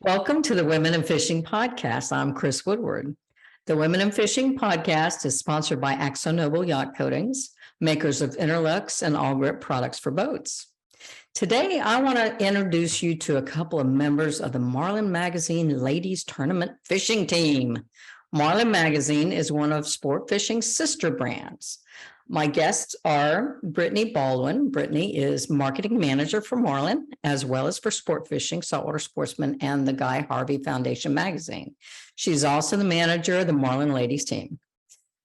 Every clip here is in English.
Welcome to the Women in Fishing Podcast. I'm Chris Woodward. The Women in Fishing Podcast is sponsored by AkzoNobel Yacht Coatings, makers of Interlux and All Grip products for boats. Today, I want to introduce you to a couple of members of the Marlin Magazine Ladies Tournament Fishing Team. Marlin Magazine is one of Sport Fishing's sister brands. My guests are Brittney Baldwin. Brittney is marketing manager for Marlin, as well as for Sport Fishing, Saltwater Sportsman, and the Guy Harvey Foundation magazine. She's also the manager of the Marlin ladies team.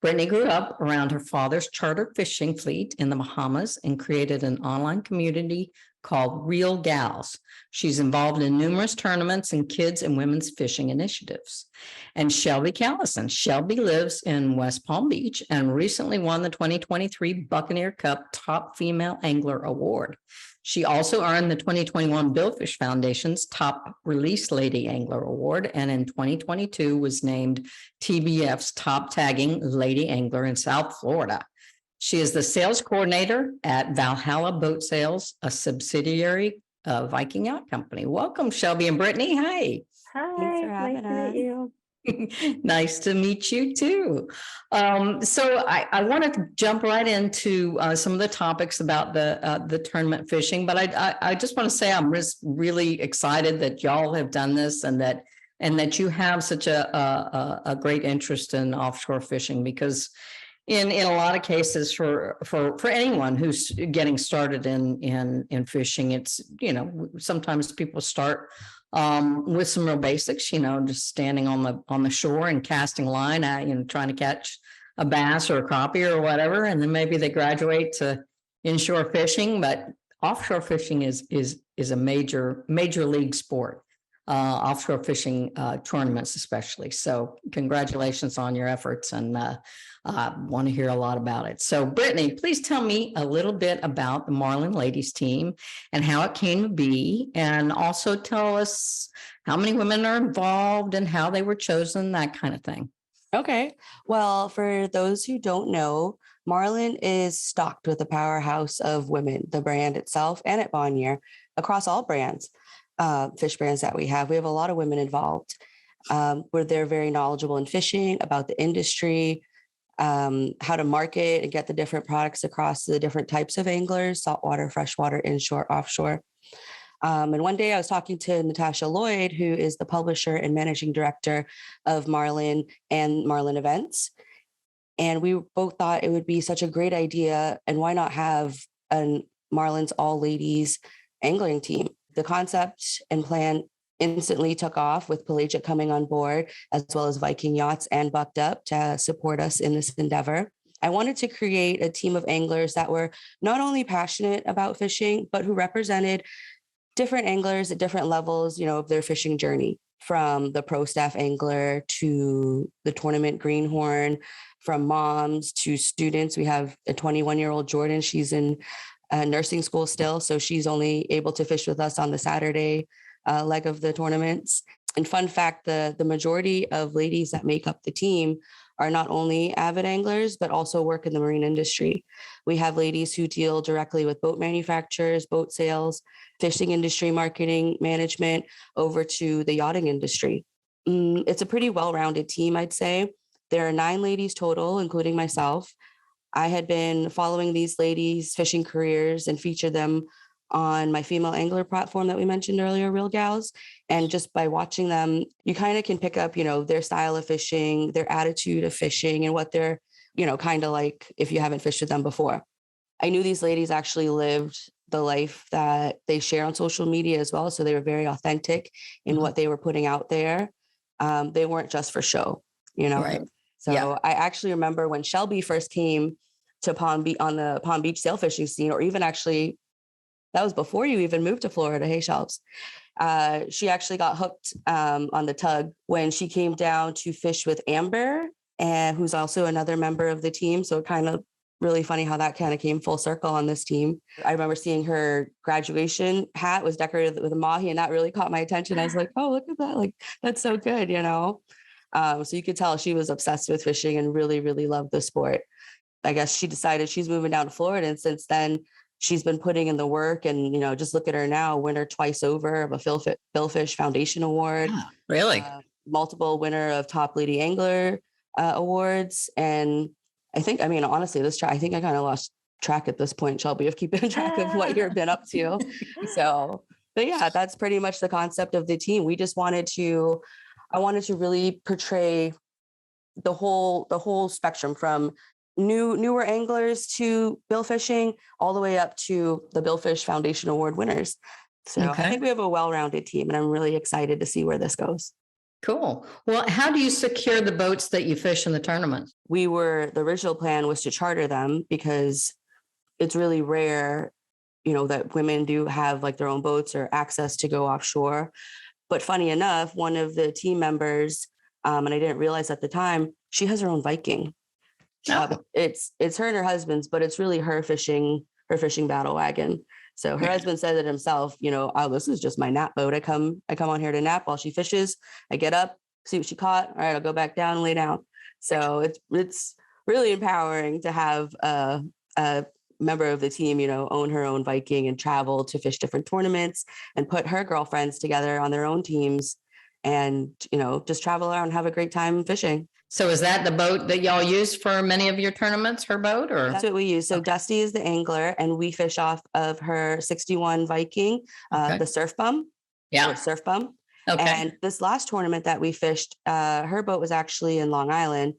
Brittney grew up around her father's chartered fishing fleet in the Bahamas and created an online community called Real Gals. She's involved in numerous tournaments and kids and women's fishing initiatives. And Shelby Callison. Shelby lives in West Palm Beach and recently won the 2023 Buccaneer Cup Top Female Angler Award. She also earned the 2021 Billfish Foundation's Top Release Lady Angler Award, and in 2022 was named TBF's Top Tagging Lady Angler in South Florida. She is the sales coordinator at Valhalla Boat Sales, a subsidiary of Viking Yacht Company. Welcome, Shelby and Brittney. Hi. Hi, Thanks for having nice to meet you. Nice to meet you too. So I want to jump right into some of the topics about the tournament fishing, but I just want to say I'm just really excited that y'all have done this and that you have such a great interest in offshore fishing, because in a lot of cases for anyone who's getting started in fishing, it's, sometimes people start with some real basics, just standing on the shore and casting line at, trying to catch a bass or a crappie or whatever. And then maybe they graduate to inshore fishing, but offshore fishing is a major league sport, offshore fishing tournaments, especially. So congratulations on your efforts, and I want to hear a lot about it. So Brittney, please tell me a little bit about the Marlin ladies team and how it came to be, and also tell us how many women are involved and how they were chosen, that kind of thing. Okay. Well, for those who don't know, Marlin is stocked with a powerhouse of women, the brand itself and at Bonnier, across all brands, fish brands that we have. We have a lot of women involved, where they're very knowledgeable in fishing, about the industry, how to market and get the different products across the different types of anglers: saltwater, freshwater, inshore, offshore. And one day I was talking to Natasha Lloyd, who is the publisher and managing director of Marlin and Marlin Events. And we both thought it would be such a great idea, and why not have a Marlin's all ladies angling team? The concept and plan instantly took off, with Pelagic coming on board, as well as Viking Yachts and Bucked Up to support us in this endeavor. I wanted to create a team of anglers that were not only passionate about fishing, but who represented different anglers at different levels, of their fishing journey, from the pro staff angler to the tournament greenhorn, from moms to students. We have a 21-year-old Jordan. She's in nursing school still, so she's only able to fish with us on the Saturday leg of the tournaments. And fun fact, the majority of ladies that make up the team are not only avid anglers, but also work in the marine industry. We have ladies who deal directly with boat manufacturers, boat sales, fishing industry marketing, management, over to the yachting industry. It's a pretty well-rounded team, I'd say. There are 9 ladies total, including myself. I had been following these ladies' fishing careers and featured them on my female angler platform that we mentioned earlier, Real Gals. And just by watching them, you kind of can pick up, their style of fishing, their attitude of fishing, and what they're, kind of like if you haven't fished with them before. I knew these ladies actually lived the life that they share on social media as well. So they were very authentic in what they were putting out there. They weren't just for show, Right. So Yeah. I actually remember when Shelby first came to Palm Beach, on the Palm Beach sail fishing scene, or even actually that was before you even moved to Florida. Hey, Shelbs. She actually got hooked on the tug when she came down to fish with Amber, and who's also another member of the team. So kind of really funny how that kind of came full circle on this team. I remember seeing her graduation hat was decorated with a mahi, and that really caught my attention. I was like, oh, look at that. Like, that's so good, So you could tell she was obsessed with fishing and really, really loved the sport. I guess she decided she's moving down to Florida. And since then, she's been putting in the work, and, just look at her now, winner twice over of a Billfish Foundation Award. Yeah, really? Multiple winner of Top Lady Angler awards. And honestly, I think I kind of lost track at this point, Shelby, of keeping track of what you've been up to. So, but yeah, that's pretty much the concept of the team. I wanted to really portray the whole spectrum, from newer anglers to bill fishing, all the way up to the Billfish Foundation Award winners. So I think we have a well-rounded team, and I'm really excited to see where this goes. Cool. Well, how do you secure the boats that you fish in the tournament? The original plan was to charter them, because it's really rare, that women do have like their own boats or access to go offshore. But funny enough, one of the team members, and I didn't realize at the time, she has her own Viking. It's her and her husband's, but it's really her fishing battle wagon. So her husband said it himself, oh, this is just my nap boat. I come on here to nap while she fishes. I get up, see what she caught. All right, I'll go back down and lay down. So it's really empowering to have a member of the team, own her own Viking and travel to fish different tournaments, and put her girlfriends together on their own teams, and, just travel around and have a great time fishing. So is that the boat that y'all use for many of your tournaments, her boat? Or that's what we use. So Dusty is the angler, and we fish off of her 61 Viking, the Surf Bum. Yeah. Surf Bum. Okay. And this last tournament that we fished, her boat was actually in Long Island,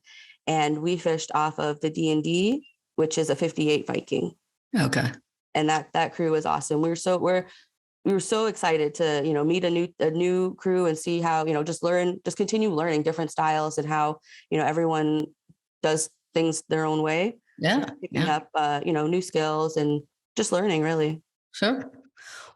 and we fished off of the D&D, which is a 58 Viking. Okay. And that crew was awesome. We were so excited to, meet a new crew and see how, just continue learning different styles, and how, everyone does things their own way. Yeah. Picking up, new skills, and just learning, really. Sure.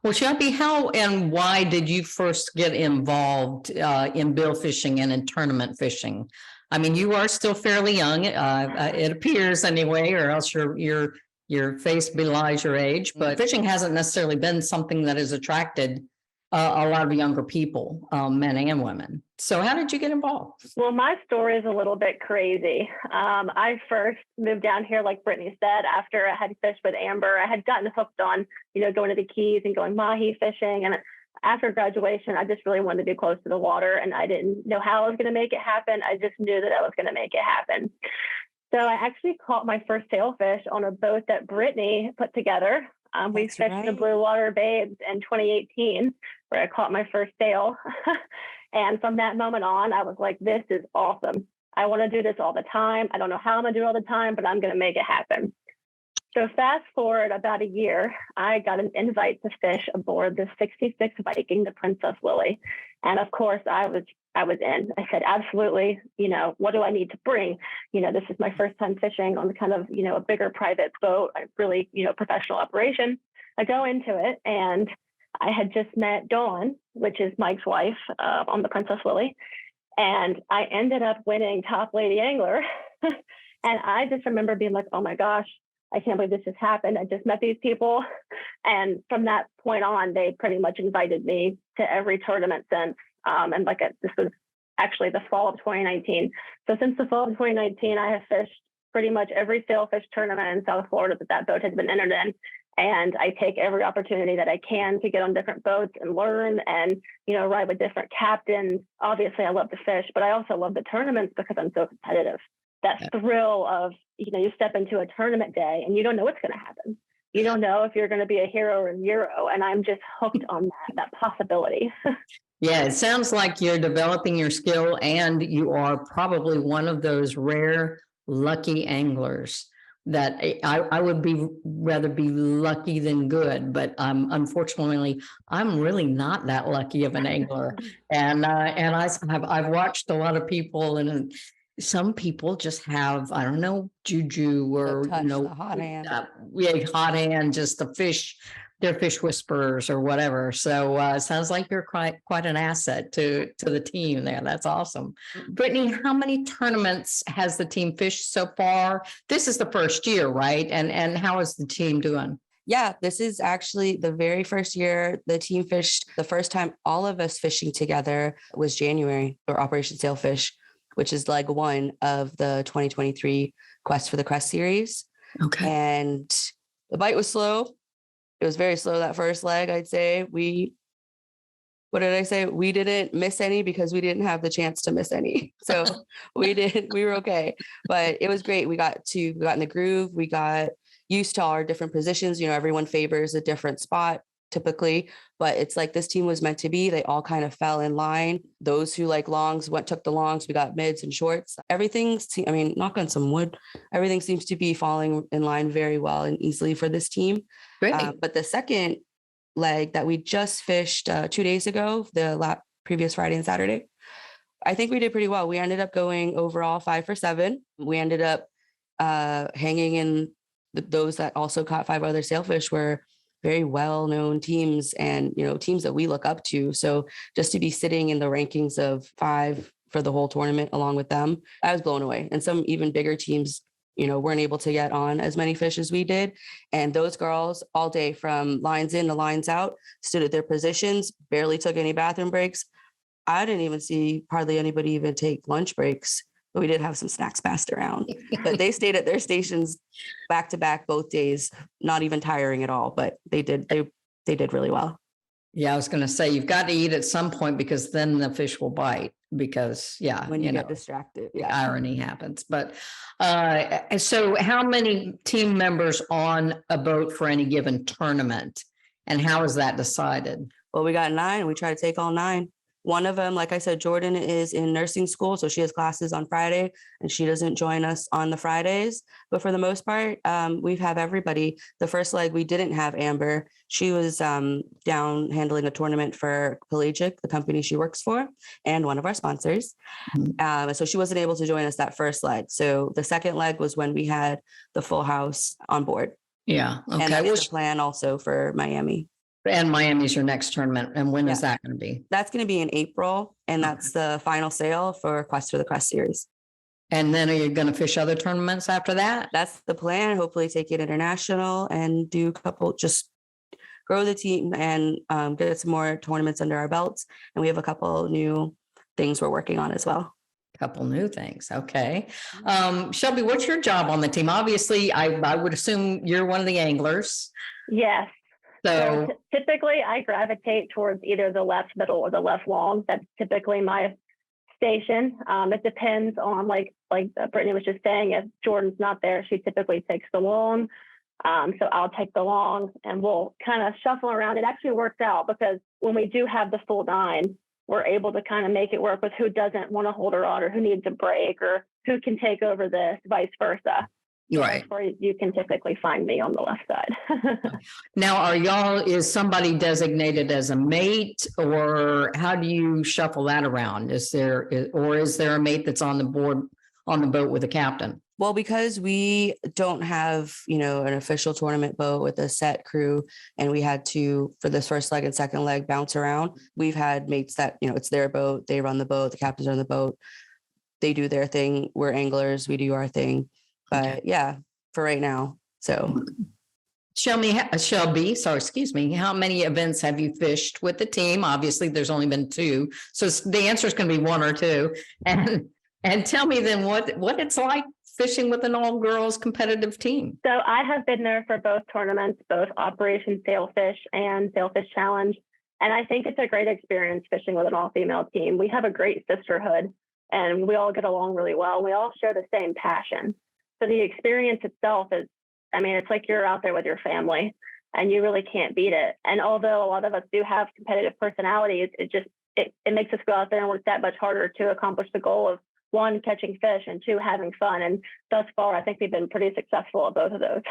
Well, Shelby, how and why did you first get involved in bill fishing and in tournament fishing? I mean, you are still fairly young, it appears anyway, or else your face belies your age, but fishing hasn't necessarily been something that has attracted a lot of younger people, men and women. So how did you get involved? Well, my story is a little bit crazy. I first moved down here, like Brittney said, after I had fished with Amber. I had gotten hooked on, going to the Keys and going mahi fishing. And after graduation, I just really wanted to be close to the water, and I didn't know how I was going to make it happen. I just knew that I was going to make it happen. So I actually caught my first sailfish on a boat that Brittney put together. We fished the Bluewater Babes in 2018, where I caught my first sail. And from that moment on, I was like, this is awesome. I want to do this all the time. I don't know how I'm going to do it all the time, but I'm going to make it happen. So fast forward about a year, I got an invite to fish aboard the 66 Viking, the Princess Lily. And of course, I was in. I said, absolutely, what do I need to bring? This is my first time fishing on the kind of, a bigger private boat, a really, professional operation. I go into it, and I had just met Dawn, which is Mike's wife, on the Princess Lily. And I ended up winning Top Lady Angler. And I just remember being like, oh my gosh, I can't believe this just happened. I just met these people. And from that point on, they pretty much invited me to every tournament since. And this was actually the fall of 2019. So since the fall of 2019, I have fished pretty much every sailfish tournament in South Florida that boat has been entered in. And I take every opportunity that I can to get on different boats and learn and, ride with different captains. Obviously, I love to fish, but I also love the tournaments because I'm so competitive. That thrill of, you step into a tournament day and you don't know what's going to happen. You don't know if you're going to be a hero or zero. And I'm just hooked on that possibility. Yeah, it sounds like you're developing your skill, and you are probably one of those rare lucky anglers that I would rather be lucky than good, but unfortunately I'm really not that lucky of an angler. And I've watched a lot of people, and some people just have, I don't know, juju or hot hand. Hot hand, just the fish. They're fish whisperers or whatever. So it sounds like you're quite an asset to the team there. That's awesome. Brittney, how many tournaments has the team fished so far? This is the first year, right? And how is the team doing? Yeah, this is actually the very first year the team fished. The first time all of us fishing together was January for Operation Sailfish, which is leg one of the 2023 Quest for the Crest series. Okay. And the bite was slow. It was very slow that first leg, I'd say. What did I say? We didn't miss any because we didn't have the chance to miss any. So we were okay. But it was great. We got in the groove. We got used to all our different positions. Everyone favors a different spot typically, but it's like this team was meant to be. They all kind of fell in line. Those who like longs took the longs. We got mids and shorts. Knock on some wood, everything seems to be falling in line very well and easily for this team. But the second leg that we just fished 2 days ago, the previous Friday and Saturday, I think we did pretty well. We ended up going overall 5 for 7. We ended up hanging in those that also caught 5 other sailfish were very well-known teams and, teams that we look up to. So just to be sitting in the rankings of 5 for the whole tournament along with them, I was blown away. And some even bigger teams, weren't able to get on as many fish as we did. And those girls all day from lines in to lines out stood at their positions, barely took any bathroom breaks. I didn't even see hardly anybody even take lunch breaks, but we did have some snacks passed around. But they stayed at their stations back to back both days, not even tiring at all, but they did really well. Yeah, I was going to say, you've got to eat at some point because then the fish will bite because when you get distracted, irony happens. But so how many team members on a boat for any given tournament, and how is that decided? Well, we got 9. We try to take all 9. One of them, like I said, Jordan is in nursing school, so she has classes on Friday and she doesn't join us on the Fridays. But for the most part, we have everybody. The first leg, we didn't have Amber. She was down handling a tournament for Pelagic, the company she works for, and one of our sponsors. Mm-hmm. So she wasn't able to join us that first leg. So the second leg was when we had the full house on board. Yeah. Okay. And that's the plan also for Miami. And Miami's your next tournament. And when is that going to be? That's going to be in April. And that's the final sale for Quest for the Crest series. And then are you going to fish other tournaments after that? That's the plan. Hopefully take it international and do a couple, just grow the team and get some more tournaments under our belts. And we have a couple new things we're working on as well. Couple new things. Okay. Shelby, what's your job on the team? Obviously, I would assume you're one of the anglers. Yes. So typically I gravitate towards either the left middle or the left long. That's typically my station. It depends on like Brittney was just saying, if Jordan's not there, she typically takes the long. So I'll take the long and we'll kind of shuffle around. It actually works out because when we do have the full 9, we're able to kind of make it work with who doesn't want to hold a rod or who needs a break or who can take over this, vice versa. Right. That's where you can typically find me on the left side. Now, is somebody designated as a mate, or how do you shuffle that around? Is there a mate that's on the board on the boat with a captain? Well, because we don't have, an official tournament boat with a set crew, and we had to, for this first leg and second leg, bounce around. We've had mates that, it's their boat, they run the boat, the captains are on the boat, they do their thing. We're anglers, we do our thing. But yeah, for right now. So Shelby, how many events have you fished with the team? Obviously, there's only been 2. So the answer is going to be 1 or 2. And tell me then what it's like fishing with an all-girls competitive team. So I have been there for both tournaments, both Operation Sailfish and Sailfish Challenge. And I think it's a great experience fishing with an all-female team. We have a great sisterhood and we all get along really well. We all share the same passion. So the experience itself is, it's like you're out there with your family and you really can't beat it. And although a lot of us do have competitive personalities, it makes us go out there and work that much harder to accomplish the goal of 1, catching fish, and 2, having fun. And thus far, I think we've been pretty successful at both of those.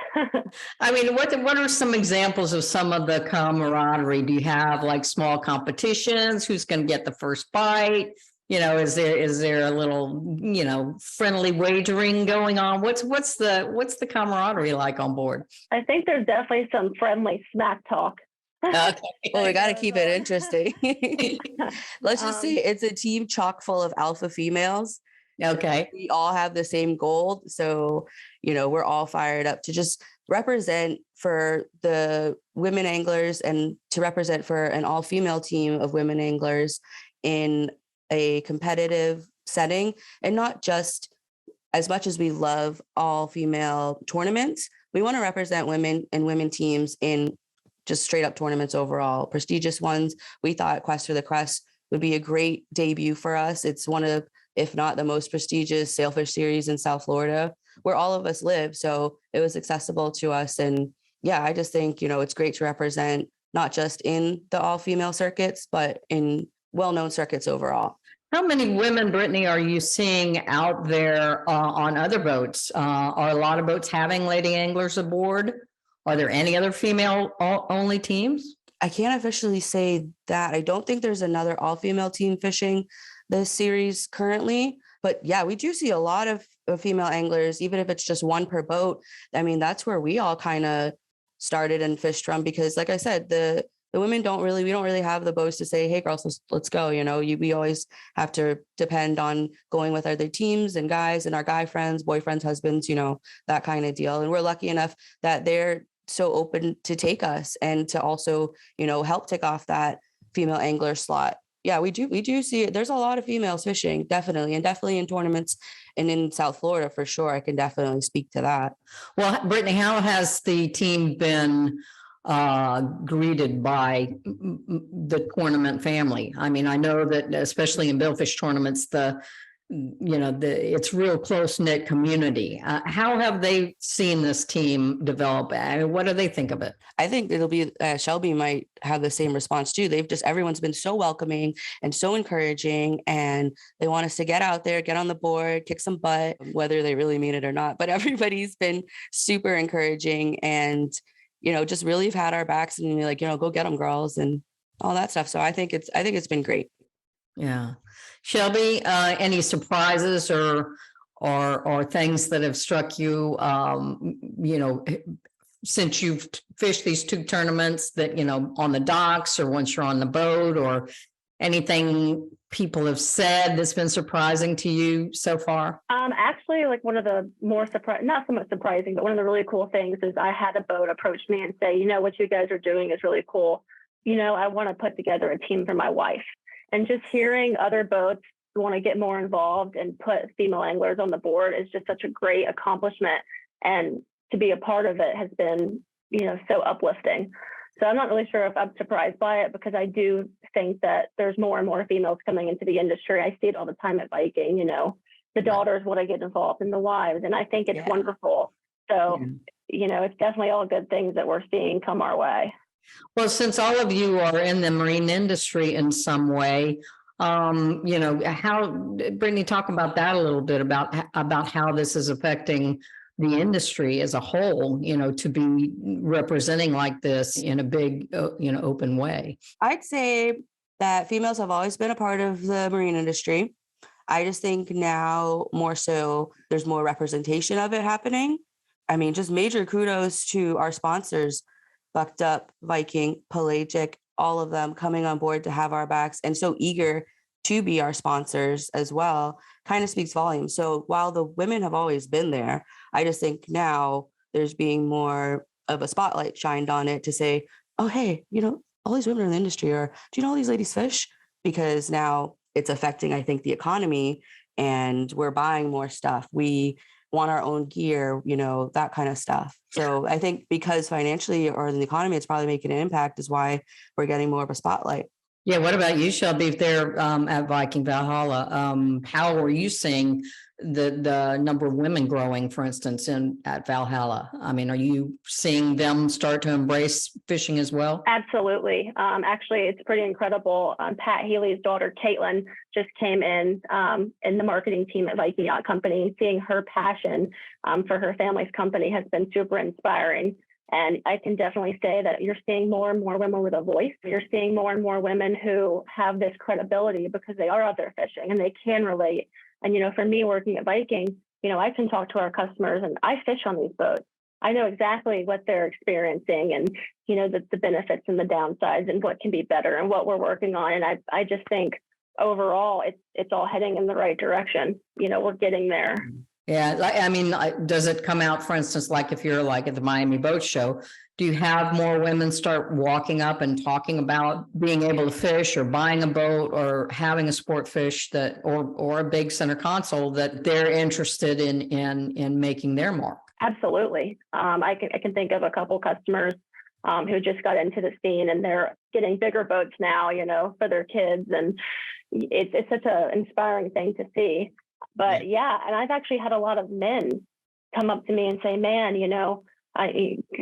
What are some examples of some of the camaraderie? Do you have like small competitions? Who's going to get the first bite? Is there a little, friendly wagering going on? What's the camaraderie like on board? I think there's definitely some friendly smack talk. Okay. Well, we got to keep it interesting. Let's just say it's a team chock full of alpha females. Okay. We all have the same goal. So, we're all fired up to just represent for the women anglers and to represent for an all-female team of women anglers in a competitive setting, and not just, as much as we love all female tournaments, we want to represent women and women teams in just straight up tournaments overall, prestigious ones. We thought Quest for the Crest would be a great debut for us. It's one of, if not the most prestigious sailfish series in South Florida, where all of us live. So it was accessible to us. And yeah, I just think, it's great to represent not just in the all-female circuits, but in well-known circuits overall. How many women, Brittney, are you seeing out there on other boats? Are a lot of boats having lady anglers aboard? Are there any other female only teams? I can't officially say that. I don't think there's another all-female team fishing this series currently. But yeah, we do see a lot of female anglers, even if it's just one per boat. I mean, that's where we all kind of started and fished from, because like I said, the women we don't really have the boats to say, hey girls, let's go. We always have to depend on going with other teams and guys and our guy friends, boyfriends, husbands, that kind of deal. And we're lucky enough that they're so open to take us and to also, help take off that female angler slot. Yeah, we do see it. There's a lot of females fishing, definitely, and definitely in tournaments and in South Florida for sure. I can definitely speak to that. Well, Brittney, how has the team been greeted by the tournament family? I mean, I know that especially in billfish tournaments, it's real close-knit community. How have they seen this team develop? What do they think of it? I think it'll be, Shelby might have the same response too. Everyone's been so welcoming and so encouraging, and they want us to get out there, get on the board, kick some butt, whether they really mean it or not. But everybody's been super encouraging and, just really have had our backs and be like, go get them, girls, and all that stuff. So I think it's been great. Yeah. Shelby, any surprises or things that have struck you, since you've fished these two tournaments that, on the docks or once you're on the boat, or anything people have said that's been surprising to you so far? Actually, like one of the more not so much surprising, but one of the really cool things is I had a boat approach me and say, what you guys are doing is really cool. I want to put together a team for my wife. And just hearing other boats want to get more involved and put female anglers on the board is just such a great accomplishment. And to be a part of it has been, so uplifting. So I'm not really sure if I'm surprised by it, because I do think that there's more and more females coming into the industry. I see it all the time at Viking, the daughters want to get involved in the wives. And I think it's wonderful. So, it's definitely all good things that we're seeing come our way. Well, since all of you are in the marine industry in some way, how, Brittney, talk about that a little bit, about how this is affecting the industry as a whole, to be representing like this in a big, open way. I'd say that females have always been a part of the marine industry. I just think now more so there's more representation of it happening. I mean, just major kudos to our sponsors, Bucked Up, Viking, Pelagic, all of them coming on board to have our backs and so eager to be our sponsors as well, kind of speaks volumes. So while the women have always been there, I just think now there's being more of a spotlight shined on it to say, oh, hey, all these women are in the industry, or do you know all these ladies fish? Because now it's affecting, I think, the economy, and we're buying more stuff. We want our own gear, that kind of stuff. So I think because financially or in the economy, it's probably making an impact, is why we're getting more of a spotlight. Yeah. What about you, Shelby? If they're at Viking Valhalla, how are you seeing the number of women growing, for instance, at Valhalla? I mean, are you seeing them start to embrace fishing as well? Absolutely. Actually, it's pretty incredible. Pat Healy's daughter, Caitlin, just came in the marketing team at Viking Yacht Company. Seeing her passion for her family's company has been super inspiring. And I can definitely say that you're seeing more and more women with a voice. You're seeing more and more women who have this credibility because they are out there fishing and they can relate. And, for me working at Viking, I can talk to our customers, and I fish on these boats. I know exactly what they're experiencing and, the benefits and the downsides and what can be better and what we're working on. And I just think overall, it's all heading in the right direction. We're getting there. Yeah. Does it come out, for instance, like if you're like at the Miami Boat Show, do you have more women start walking up and talking about being able to fish or buying a boat or having a sport fish or a big center console that they're interested in making their mark? Absolutely. I can think of a couple customers who just got into the scene, and they're getting bigger boats now, for their kids. And it's such an inspiring thing to see. But yeah, and I've actually had a lot of men come up to me and say, man,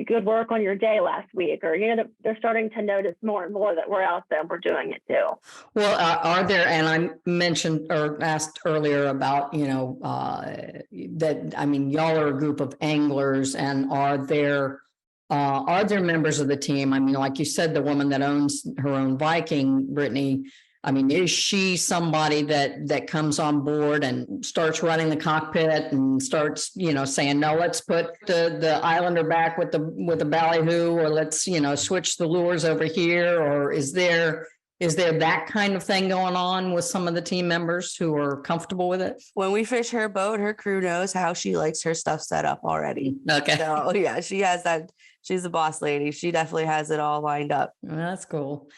good work on your day last week, or they're starting to notice more and more that we're out there and we're doing it too. Well, are there, and I mentioned or asked earlier about that, y'all are a group of anglers, and are there members of the team? I mean, like you said, the woman that owns her own Viking, Brittney, is she somebody that comes on board and starts running the cockpit and starts, saying, no, let's put the Islander back with the ballyhoo, or let's, switch the lures over here? Or is there that kind of thing going on with some of the team members who are comfortable with it? When we fish her boat, her crew knows how she likes her stuff set up already. Okay. So yeah, she has that. She's a boss lady. She definitely has it all lined up. That's cool.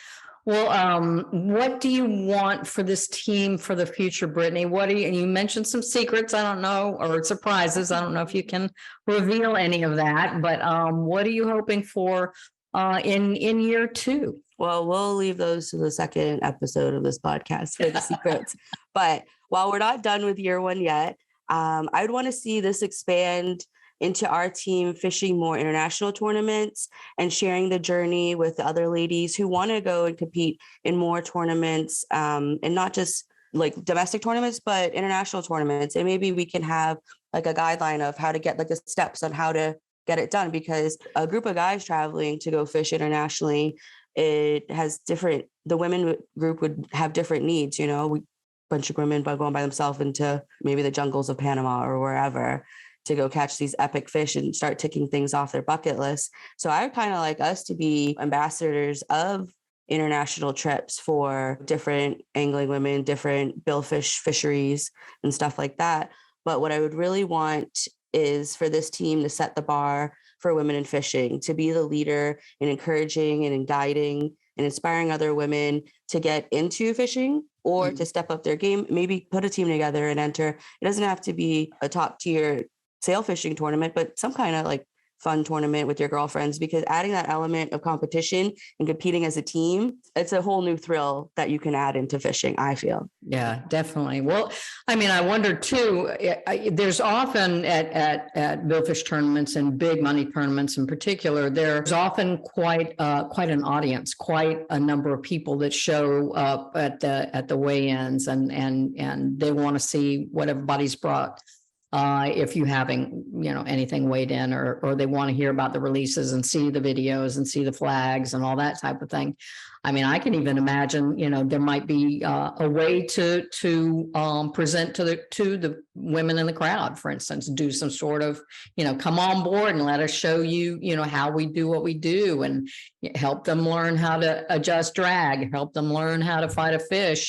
Well, what do you want for this team for the future, Brittney? And you mentioned some secrets, I don't know, or surprises. I don't know if you can reveal any of that, but what are you hoping for in year 2? Well, we'll leave those to the second episode of this podcast for the secrets. But while we're not done with year 1 yet, I'd want to see this expand into our team fishing more international tournaments and sharing the journey with the other ladies who want to go and compete in more tournaments, and not just like domestic tournaments, but international tournaments. And maybe we can have like a guideline of how to get like the steps on how to get it done, because a group of guys traveling to go fish internationally, it has different, the women group would have different needs, bunch of women going by themselves into maybe the jungles of Panama or wherever to go catch these epic fish and start ticking things off their bucket list. So I would kind of like us to be ambassadors of international trips for different angling women, different billfish fisheries and stuff like that. But what I would really want is for this team to set the bar for women in fishing, to be the leader in encouraging and in guiding and inspiring other women to get into fishing or to step up their game, maybe put a team together and enter. It doesn't have to be a top tier sail fishing tournament, but some kind of like fun tournament with your girlfriends, because adding that element of competition and competing as a team, it's a whole new thrill that you can add into fishing, I feel. Yeah, definitely. Well, I wonder too, there's often at billfish tournaments and big money tournaments in particular, there's often quite an audience, quite a number of people that show up at the weigh-ins, and they want to see what everybody's brought. If you having, anything weighed in, or they want to hear about the releases and see the videos and see the flags and all that type of thing. I can even imagine, there might be a way to present to the women in the crowd, for instance, do some sort of, come on board and let us show you, how we do what we do, and help them learn how to adjust drag, help them learn how to fight a fish,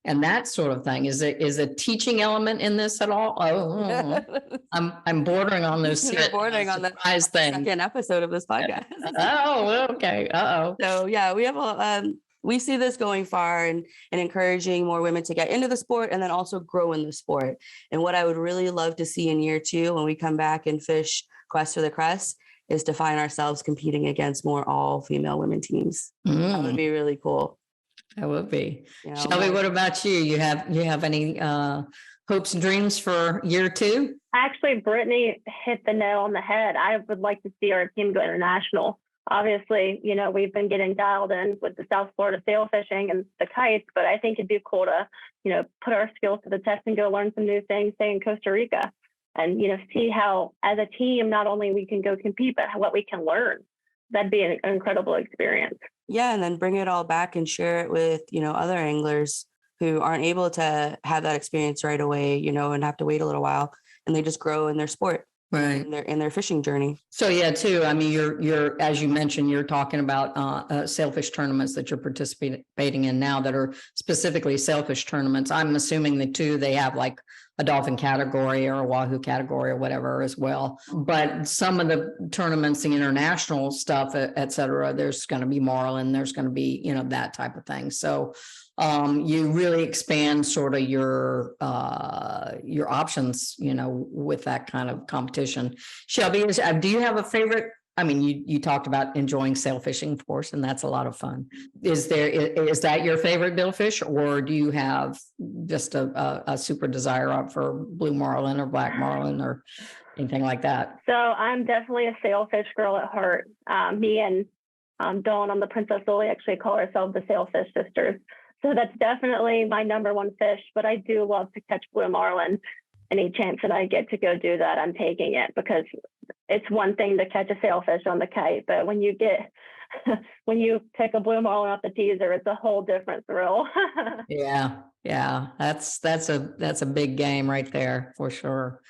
and that sort of thing. Is a teaching element in this at all? I'm bordering on those. You're bordering on the second episode of this podcast. Oh, okay. So yeah, we have we see this going far and encouraging more women to get into the sport and then also grow in the sport. And what I would really love to see in year 2 when we come back and fish Quest for the Crest is to find ourselves competing against more all female women teams. That would be really cool. That would be. Shelby, what about you? You have any hopes and dreams for year 2? Actually, Brittney hit the nail on the head. I would like to see our team go international. Obviously, we've been getting dialed in with the South Florida sail fishing and the kites, but I think it'd be cool to, put our skills to the test and go learn some new things, say in Costa Rica, and, see how as a team, not only we can go compete, but what we can learn. That'd be an incredible experience. Yeah, and then bring it all back and share it with, other anglers who aren't able to have that experience right away, and have to wait a little while, and they just grow in their sport, right, in their fishing journey. So yeah, too. You're as you mentioned, you're talking about sailfish tournaments that you're participating in now that are specifically sailfish tournaments. I'm assuming the two they have like a dolphin category or a wahoo category or whatever as well. But some of the tournaments, the international stuff, et cetera, there's going to be Marlin, there's going to be, that type of thing. So you really expand sort of your options, with that kind of competition. Shelby, do you have a favorite I mean, you talked about enjoying sail fishing, of course, and that's a lot of fun. Is that your favorite billfish, or do you have just a super desire up for blue marlin or black marlin or anything like that? So I'm definitely a sailfish girl at heart. Me and Dawn on the Princess Lily actually call ourselves the Sailfish Sisters. So that's definitely my number one fish, but I do love to catch blue marlin. Any chance that I get to go do that, I'm taking it, because it's one thing to catch a sailfish on the kite, but when you pick a blue marlin off the teaser, it's a whole different thrill. Yeah, that's a big game right there for sure.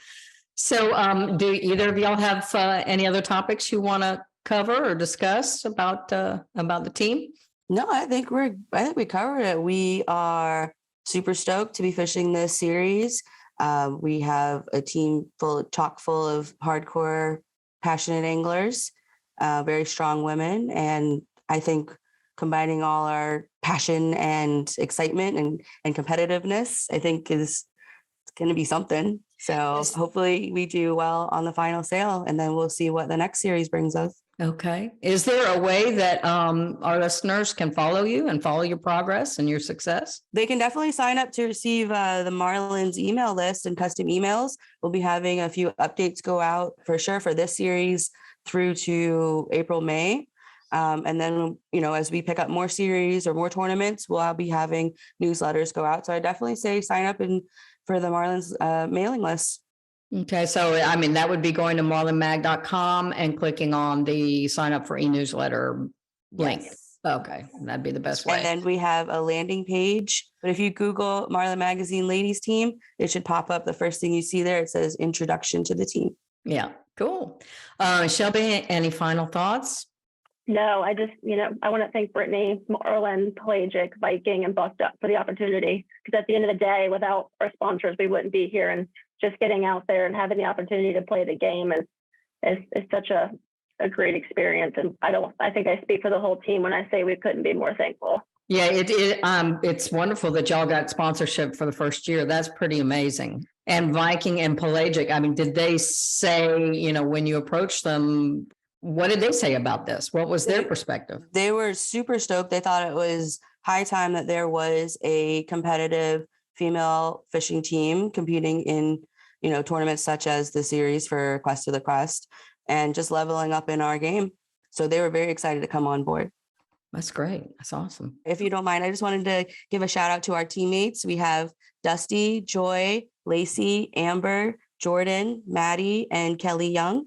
So, do either of y'all have any other topics you want to cover or discuss about the team? No, I think we covered it. We are super stoked to be fishing this series. We have a team chock full of hardcore, passionate anglers, very strong women. And I think combining all our passion and excitement and competitiveness, I think is going to be something. So hopefully we do well on the final sail, and then we'll see what the next series brings us. Okay. Is there a way that our listeners can follow you and follow your progress and your success? They can definitely sign up to receive the Marlin's email list and custom emails. We'll be having a few updates go out for sure for this series through to April, May. And then, as we pick up more series or more tournaments, we'll be having newsletters go out. So I definitely say sign up for the Marlin's mailing list. Okay, so I mean, that would be going to marlinmag.com and clicking on the sign up for e-newsletter link. Yes. Okay, that'd be the best way. And then we have a landing page. But if you Google Marlin Magazine Ladies Team, it should pop up. The first thing you see there, it says Introduction to the Team. Yeah, cool. Shelby, any final thoughts? No, I just, I want to thank Brittney, Marlin, Pelagic, Viking, and Bucked Up for the opportunity. Because at the end of the day, without our sponsors, we wouldn't be here. And just getting out there and having the opportunity to play the game is such a great experience. And I think I speak for the whole team when I say we couldn't be more thankful. Yeah, it's wonderful that y'all got sponsorship for the first year. That's pretty amazing. And Viking and Pelagic, I mean, did they say, when you approached them, what did they say about this? What was their perspective? They were super stoked. They thought it was high time that there was a competitive female fishing team competing in, tournaments such as the series for Quest of the Crest, and just leveling up in our game. So they were very excited to come on board. That's great. That's awesome. If you don't mind, I just wanted to give a shout out to our teammates. We have Dusty, Joy, Lacey, Amber, Jordan, Maddie, and Kelly Young,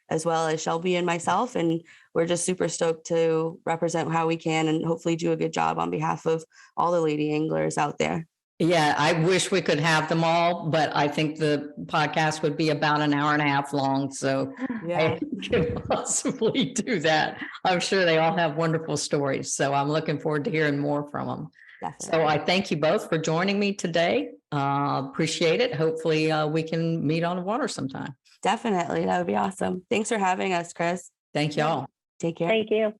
as well as Shelby and myself. And we're just super stoked to represent how we can and hopefully do a good job on behalf of all the lady anglers out there. Yeah, I wish we could have them all, but I think the podcast would be about an hour and a half long. So Yeah. I can possibly do that. I'm sure they all have wonderful stories. So I'm looking forward to hearing more from them. Definitely. So I thank you both for joining me today. Appreciate it. Hopefully we can meet on the water sometime. Definitely. That would be awesome. Thanks for having us, Chris. Thank y'all. Take care. Thank you.